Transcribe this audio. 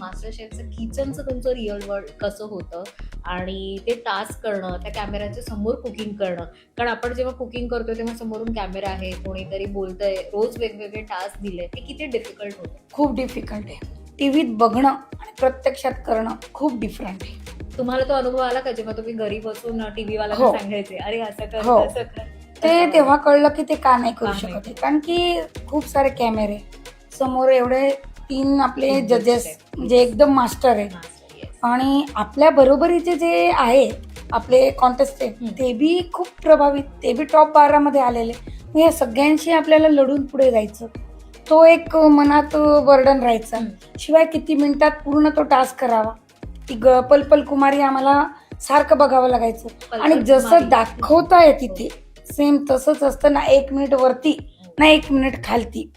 Master शेफचं किचनचं तुमचं real world कसं होतं आणि ते टास्क करणं, त्या कॅमेऱ्याच्या समोर कुकिंग करणं. कारण आपण जेव्हा कुकिंग करतो तेव्हा समोरून कॅमेरा आहे, कोणीतरी बोलतंय, रोज वेगवेगळे टास्क दिले, ते किती डिफिकल्ट होतं? खूप डिफिकल्ट आहे. टीव्हीत बघणं आणि प्रत्यक्षात करणं खूप डिफरंट आहे. तुम्हाला तो अनुभव आला का जेव्हा तुम्ही घरी बसून टीव्ही वाला हो. सांगायचे अरे असं कर हो. तसं कर? ते तेव्हा कळलं की ते का नाही करू का नाही शकत आहे. कारण की खूप सारे कॅमेरे समोर, एवढे 3 आपले तीन जजेस judges आहेत. म्हणजे एकदम मास्टर आहेत. Master, yes. आणि आपल्या बरोबरीचे जे आहे आपले कॉन्टेस्टेंट ते बी खूप प्रभावित, ते बी टॉप 12 मध्ये आलेले. मग या सगळ्यांशी आपल्याला लढून पुढे जायचं, तो एक मनात बर्डन राहायचा. शिवाय किती मिनिटात पूर्ण तो टास्क करावा, ती पलपल कुमारी आम्हाला सारखं बघावं लागायचं. आणि पलपल जसं कुमारी. दाखवताय तिथे सेम तसंच असतं ना, 1 मिनिट वरती ना 1 मिनिट खालती.